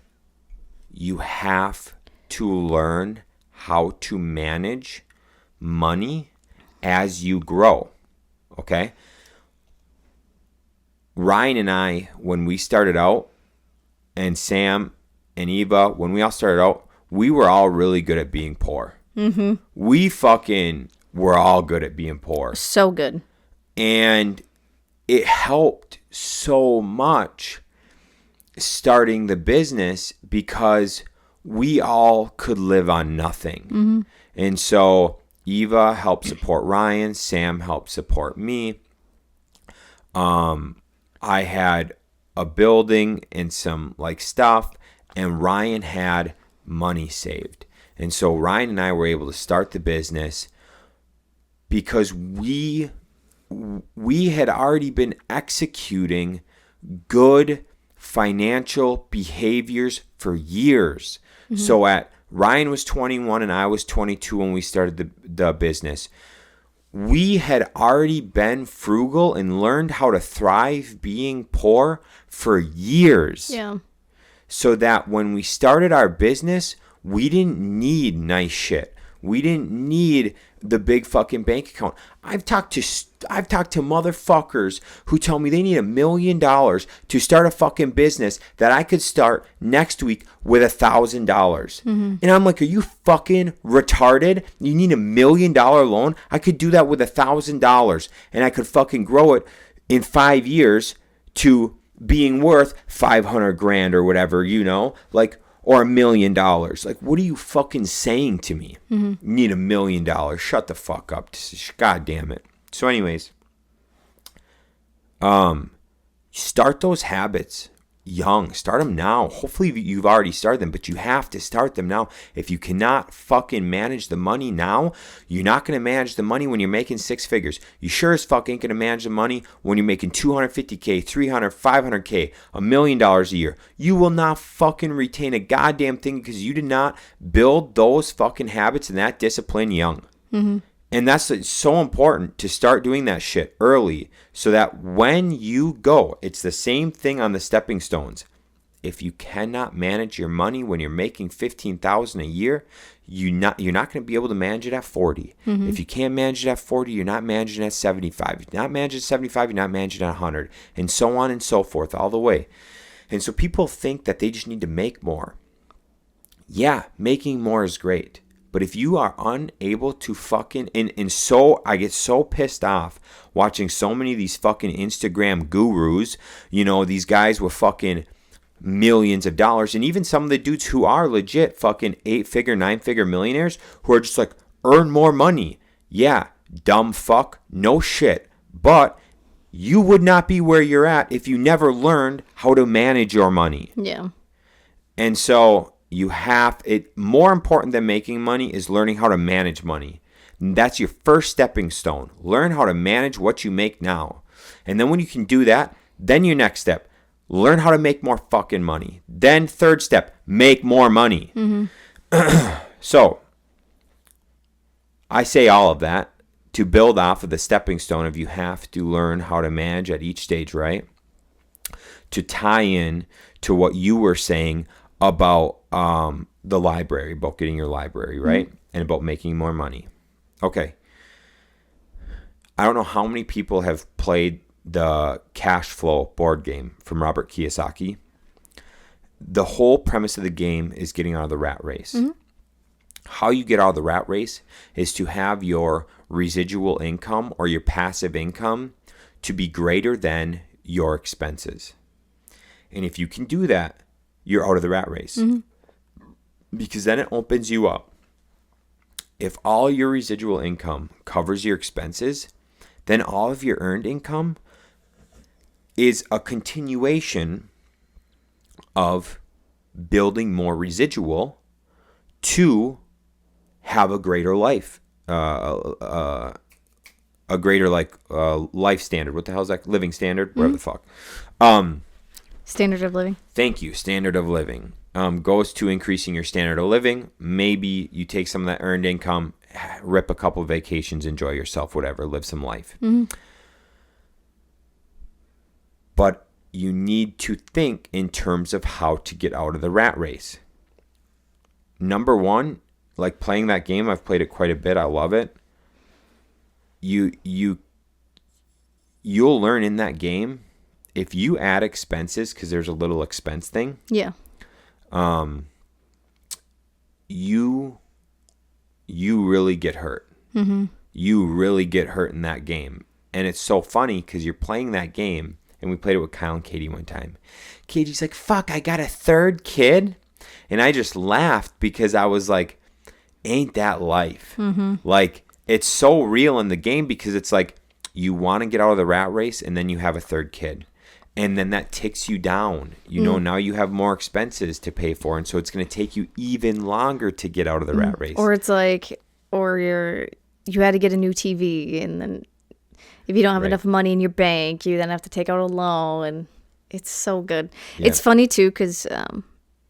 you have to learn how to manage money as you grow. Okay? Ryan and I, when we started out, and Sam and Eva, when we all started out, we were all really good at being poor. We fucking were all good at being poor. So good. And it helped so much starting the business because we all could live on nothing. And so Eva helped support Ryan. Sam helped support me. I had a building and some like stuff, and Ryan had money saved. And so Ryan and I were able to start the business because we had already been executing good financial behaviors for years. So Ryan was 21 and I was 22 when we started the business. We had already been frugal and learned how to thrive being poor for years. Yeah. So that when we started our business, we didn't need nice shit. We didn't need the big fucking bank account. I've talked to motherfuckers who tell me they need $1 million to start a fucking business that I could start next week with $1,000. And I'm like, are you fucking retarded? You need $1 million loan? I could do that with $1,000 and I could fucking grow it in 5 years to being worth 500 grand or whatever, like, or $1 million. Like, what are you fucking saying to me? You need $1 million. Shut the fuck up. God damn it. So anyways, start those habits young. Start them now. Hopefully you've already started them, but you have to start them now. If you cannot fucking manage the money now, you're not going to manage the money when you're making six figures. You sure as fuck ain't going to manage the money when you're making $250K, $300, $500K, $1 million a year. You will not fucking retain a goddamn thing because you did not build those fucking habits and that discipline young. Mm-hmm. And that's so important to start doing that shit early so that when you go, it's the same thing on the stepping stones. If you cannot manage your money when you're making $15,000 a year, you're not going to be able to manage it at 40. Mm-hmm. If you can't manage it at 40, you're not managing it at 75. If you're not managing at 75, you're not managing it at 100, and so on and so forth all the way. And so people think that they just need to make more. Yeah, making more is great. But if you are unable to fucking, I get so pissed off watching so many of these fucking Instagram gurus, these guys with fucking millions of dollars, and even some of the dudes who are legit fucking 8-figure, 9-figure millionaires who are just like, earn more money. Yeah, dumb fuck, no shit. But you would not be where you're at if you never learned how to manage your money. Yeah. And so more important than making money is learning how to manage money. And that's your first stepping stone. Learn how to manage what you make now. And then when you can do that, then your next step, learn how to make more fucking money. Then third step, make more money. Mm-hmm. So I say all of that to build off of the stepping stone of you have to learn how to manage at each stage, right? To tie in to what you were saying about the library, about getting your library, right? Mm-hmm. And about making more money. Okay. I don't know how many people have played the cash flow board game from Robert Kiyosaki. The whole premise of the game is getting out of the rat race. Mm-hmm. How you get out of the rat race is to have your residual income or your passive income to be greater than your expenses. And if you can do that, you're out of the rat race. Mm-hmm. Because then it opens you up. If all your residual income covers your expenses, then all of your earned income is a continuation of building more residual to have a greater life, a greater life standard. What the hell is that? Living standard? Whatever the fuck. Standard of living. Thank you. Standard of living. Goes to increasing your standard of living. Maybe you take some of that earned income, rip a couple of vacations, enjoy yourself, whatever, live some life. Mm-hmm. But you need to think in terms of how to get out of the rat race. Number one, like playing that game, I've played it quite a bit. I love it. You'll learn in that game if you add expenses, because there's a little expense thing. Yeah. You really get hurt. Mm-hmm. You really get hurt in that game. And it's so funny because you're playing that game, and we played it with Kyle and Katie one time. Katie's like, fuck, I got a third kid? And I just laughed because I was like, ain't that life? Mm-hmm. Like, it's so real in the game because it's like you want to get out of the rat race and then you have a third kid. And then that ticks you down. Now you have more expenses to pay for. And so it's going to take you even longer to get out of the rat race. Or it's like, you had to get a new TV. And then if you don't have enough money in your bank, you then have to take out a loan. And it's so good. Yeah. It's funny, too, because,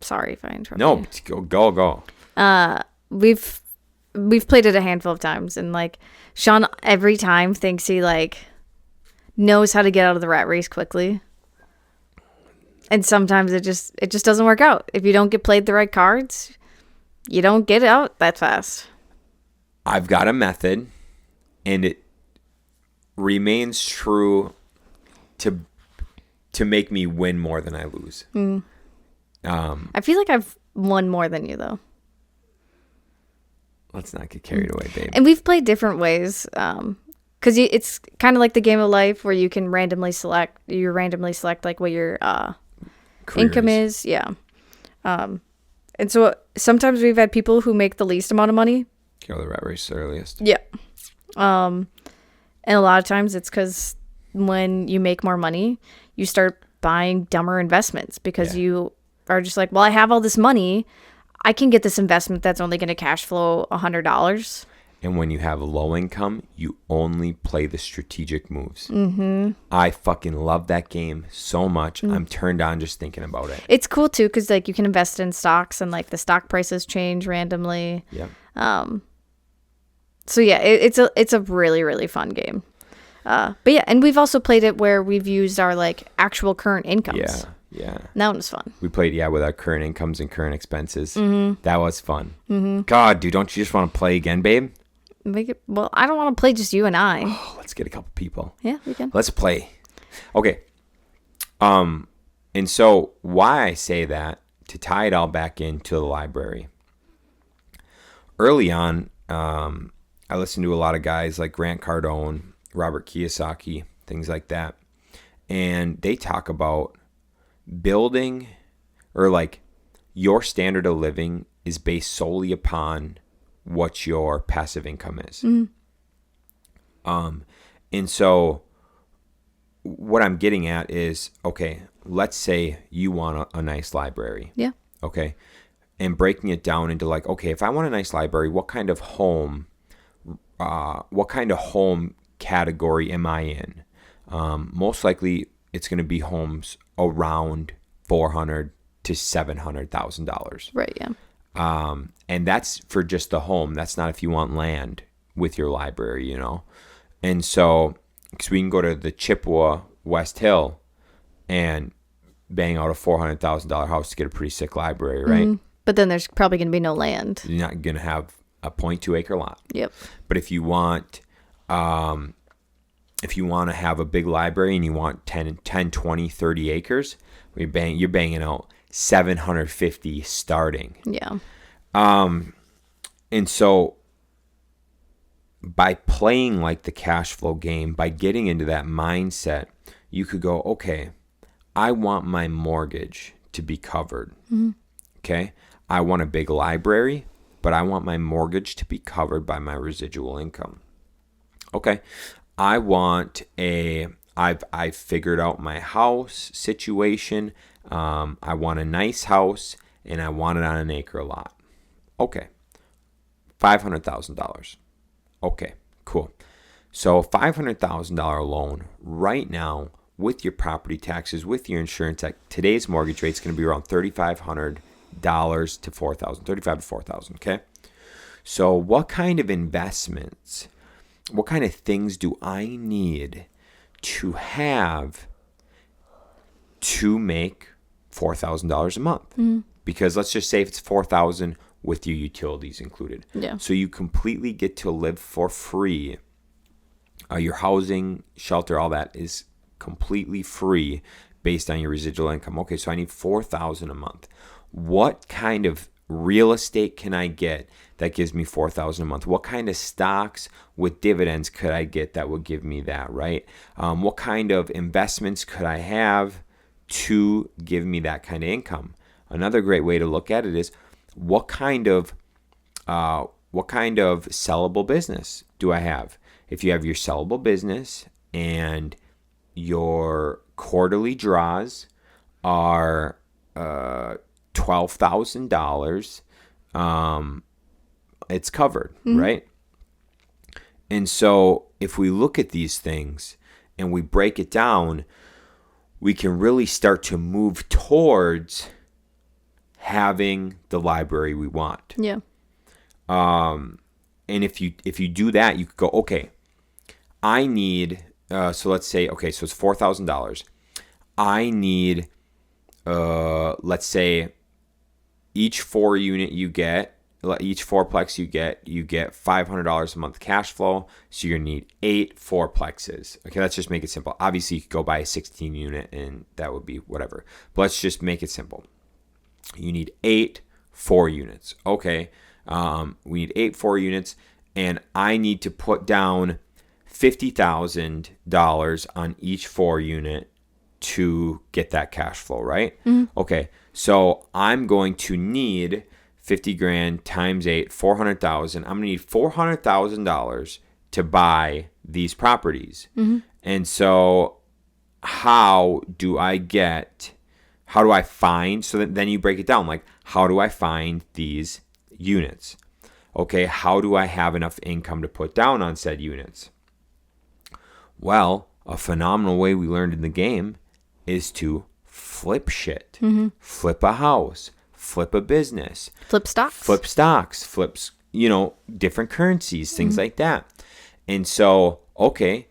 sorry if I interrupted you. No, go. We've played it a handful of times. And, like, Shaun every time thinks he, like, knows how to get out of the rat race quickly. And sometimes it just doesn't work out. If you don't get played the right cards, you don't get out that fast. I've got a method, and it remains true to make me win more than I lose. Mm. I feel like I've won more than you, though. Let's not get carried away, babe. And we've played different ways. Because it's kind of like the game of life where you can randomly select like what your income is. Yeah. And so sometimes we've had people who make the least amount of money. Get out of the rat race earliest. Yeah. And a lot of times it's because when you make more money, you start buying dumber investments because you are just like, well, I have all this money. I can get this investment that's only going to cash flow $100. And when you have low income, you only play the strategic moves. Mm-hmm. I fucking love that game so much. I'm turned on just thinking about it. It's cool too because like you can invest in stocks and like the stock prices change randomly. Yeah. So yeah, it's a really, really fun game. But yeah, and we've also played it where we've used our like actual current incomes. Yeah. And that one was fun. We played, with our current incomes and current expenses. Mm-hmm. That was fun. Mm-hmm. God, dude, don't you just want to play again, babe? Well, I don't want to play just you and I. Oh, let's get a couple people. Yeah, we can. Let's play. Okay. And so why I say that, to tie it all back into the library. Early on, I listened to a lot of guys like Grant Cardone, Robert Kiyosaki, things like that. And they talk about building, or like your standard of living is based solely upon what your passive income is. And so what I'm getting at is, okay, let's say you want a nice library. Yeah. Okay. And breaking it down into like, okay, if I want a nice library, what kind of home category am I in? Most likely it's going to be homes around $400,000 to $700,000. Right. Yeah. And that's for just the home. That's not if you want land with your library, And so, because we can go to the Chippewa West Hill and bang out a $400,000 house to get a pretty sick library, right? Mm-hmm. But then there's probably going to be no land. You're not going to have a 0.2 acre lot. Yep. But if you want to have a big library and you want 10, 20, 30 acres, you're banging out 750 starting. Yeah. And so by playing like the cash flow game, by getting into that mindset, you could go, okay, I want my mortgage to be covered. Mm-hmm. Okay. I want a big library, but I want my mortgage to be covered by my residual income. Okay. I've figured out my house situation. I want a nice house and I want it on an acre lot. Okay. $500,000. Okay, cool. So $500,000 loan right now with your property taxes, with your insurance, today's mortgage rate is going to be around $3,500 to $4,000, $3,500 to $4,000. Okay. So what kind of investments, what kind of things do I need to have to make $4,000 a month? Mm-hmm. Because let's just say if it's $4,000 with your utilities included. Yeah. So you completely get to live for free. Your housing, shelter, all that is completely free based on your residual income. Okay, so I need $4,000 a month. What kind of real estate can I get that gives me $4,000 a month? What kind of stocks with dividends could I get that would give me that, right? What kind of investments could I have to give me that kind of income? Another great way to look at it is, what kind of sellable business do I have? If you have your sellable business and your quarterly draws are $12,000, it's covered, mm-hmm. right? And so if we look at these things and we break it down, we can really start to move towards having the library we want. Yeah. And if you do that, you could go, okay, I need, so let's say, okay, so it's $4,000. I need, let's say each 4-unit you get, each fourplex you get $500 a month cash flow. So you're going to need 8 fourplexes. Okay, let's just make it simple. Obviously you could go buy a 16-unit and that would be whatever, but let's just make it simple. You need 8 4-units. Okay. We need 8 4-units, and I need to put down $50,000 on each 4-unit to get that cash flow, right? Mm-hmm. Okay. So I'm going to need 50 grand times 8, 400,000. I'm going to need $400,000 to buy these properties. Mm-hmm. And so how do I find, so then you break it down, like, how do I find these units? Okay, how do I have enough income to put down on said units? Well, a phenomenal way we learned in the game is to flip shit. Flip a house, flip a business, Flip stocks, flips, different currencies, things like that. And so, okay,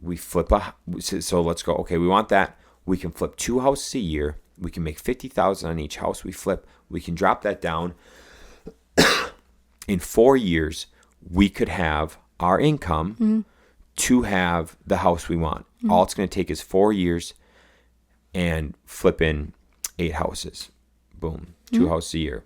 we flip so let's go. Okay, we want that. We can flip 2 houses a year. We can make $50,000 on each house we flip. We can drop that down. In 4 years, we could have our income to have the house we want. All it's going to take is 4 years and flip in 8 houses. Boom, 2 houses a year.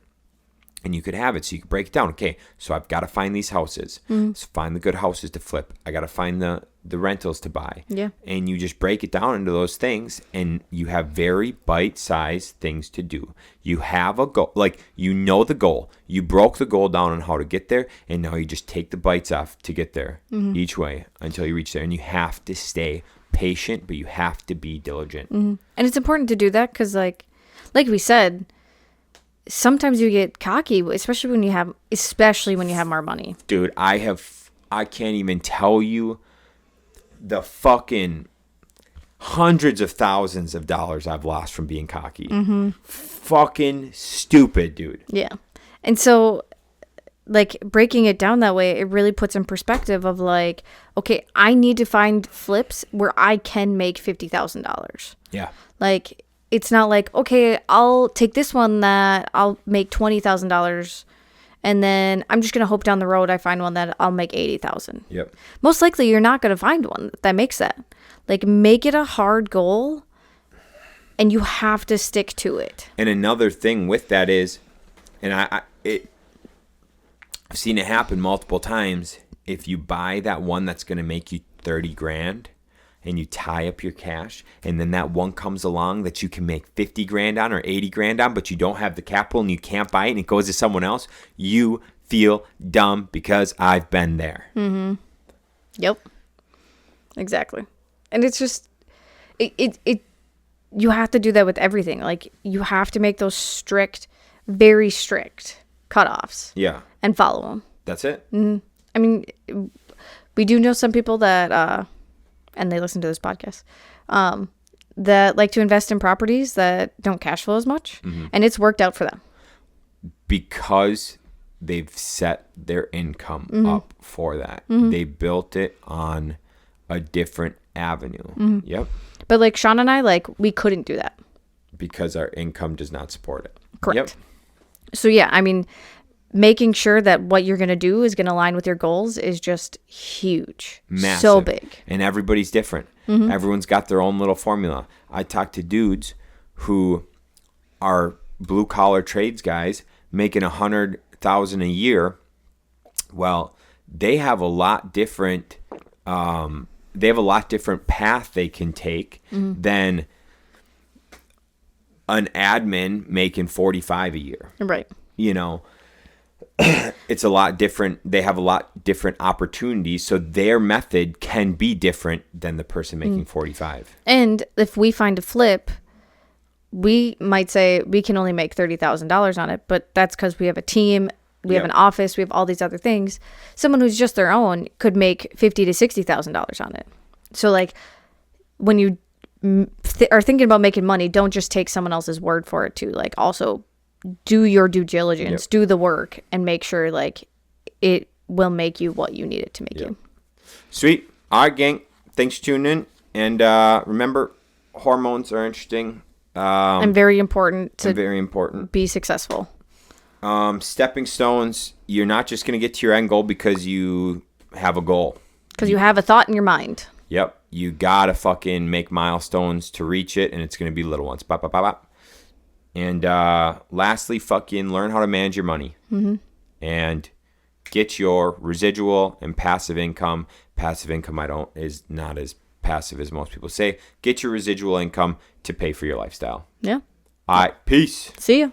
And you could have it. So you could break it down. Okay, so I've got to find these houses. So find the good houses to flip. I got to find the rentals to buy. Yeah. And you just break it down into those things, and you have very bite-sized things to do. You have a goal. Like, the goal. You broke the goal down on how to get there, and now you just take the bites off to get there each way until you reach there. And you have to stay patient, but you have to be diligent. And it's important to do that because, like we said, sometimes you get cocky, especially when you have more money. Dude, I can't even tell you the fucking hundreds of thousands of dollars I've lost from being cocky. Fucking stupid, dude. Yeah. And so, like, breaking it down that way, it really puts in perspective of, like, okay, I need to find flips where I can make $50,000. Yeah. Like, it's not like, okay, I'll take this one that I'll make $20,000, and then I'm just going to hope down the road I find one that I'll make $80,000. Yep. Most likely you're not going to find one that makes that. Like, make it a hard goal, and you have to stick to it. And another thing with that is, and I've seen it happen multiple times, if you buy that one that's going to make you 30 grand, and you tie up your cash, and then that one comes along that you can make 50 grand on or 80 grand on, but you don't have the capital and you can't buy it, and it goes to someone else, you feel dumb, because I've been there. Yep. Exactly. And it's just, you have to do that with everything. Like, you have to make those very strict cutoffs. Yeah. And follow them. That's it. I mean, we do know some people that, and they listen to this podcast, that like to invest in properties that don't cash flow as much. And it's worked out for them. Because they've set their income up for that. They built it on a different avenue. Yep. But like Shaun and I, like, we couldn't do that. Because our income does not support it. Correct. Yep. So yeah, I mean, making sure that what you're going to do is going to align with your goals is just huge. Massive. So big. And everybody's different. Everyone's got their own little formula. I talk to dudes who are blue collar trades guys making $100,000 a year. Well, they have a lot different path they can take than an admin making 45 a year. Right. It's a lot different. They have a lot different opportunities, so their method can be different than the person making 45. And if we find a flip, we might say we can only make $30,000 on it, but that's because we have a team, we have an office, we have all these other things. Someone who's just their own could make $50,000 to $60,000 on it. So, like, when you are thinking about making money, don't just take someone else's word for it too. Like, also do your due diligence, do the work, and make sure, like, it will make you what you need it to make you. Sweet. All right, gang. Thanks for tuning in. And remember, hormones are interesting. And very important to be successful. Stepping stones, you're not just going to get to your end goal because you have a goal. Because you have a thought in your mind. Yep. You got to fucking make milestones to reach it, and it's going to be little ones. Bop, bop, bop, bop. And lastly, fucking learn how to manage your money. And get your residual and passive income. Passive income is not as passive as most people say. Get your residual income to pay for your lifestyle. Yeah. All right. Peace. See ya.